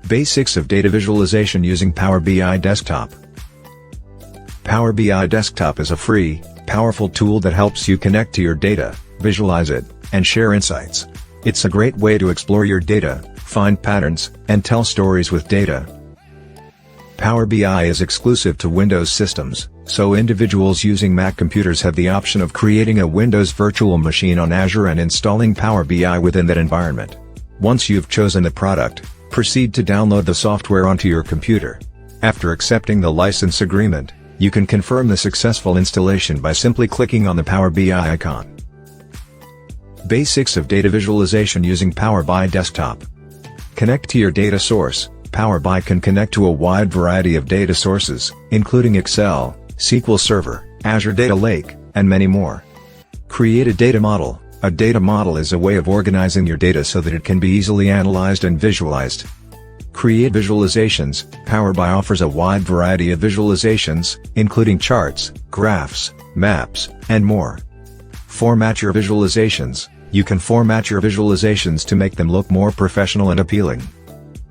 Basics of data visualization using Power BI Desktop. Power BI Desktop is a free, powerful tool that helps you connect to your data, visualize it, and share insights. It's a great way to explore your data, find patterns, and tell stories with data. Power BI is exclusive to Windows systems, so individuals using Mac computers have the option of creating a Windows virtual machine on Azure and installing Power BI within that environment. Once you've chosen the product, proceed to download the software onto your computer. After accepting the license agreement, you can confirm the successful installation by simply clicking on the Power BI icon. Basics of data visualization using Power BI Desktop. Connect to your data source. Power BI can connect to a wide variety of data sources, including Excel, SQL Server, Azure Data Lake, and many more. Create a data model. A data model is a way of organizing your data so that it can be easily analyzed and visualized. Create visualizations. Power BI offers a wide variety of visualizations, including charts, graphs, maps, and more. Format your visualizations. You can format your visualizations to make them look more professional and appealing.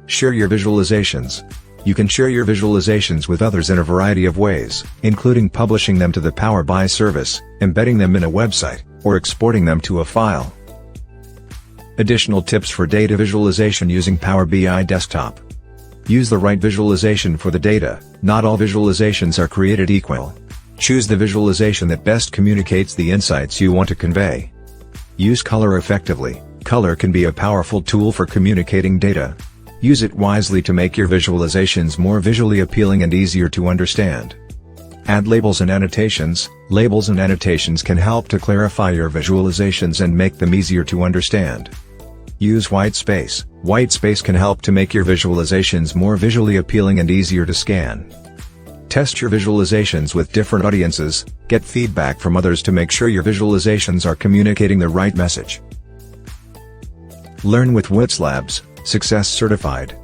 Share your visualizations. You can share your visualizations with others in a variety of ways, including publishing them to the Power BI service, embedding them in a website, or exporting them to a file. Additional tips for data visualization using Power BI Desktop. Use the right visualization for the data. Not all visualizations are created equal. Choose the visualization that best communicates the insights you want to convey. Use color effectively. Color can be a powerful tool for communicating data. Use it wisely to make your visualizations more visually appealing and easier to understand. Add labels and annotations. Labels and annotations can help to clarify your visualizations and make them easier to understand. Use white space. White space can help to make your visualizations more visually appealing and easier to scan. Test your visualizations with different audiences. Get feedback from others to make sure your visualizations are communicating the right message. Learn with Whizlabs, Success Certified.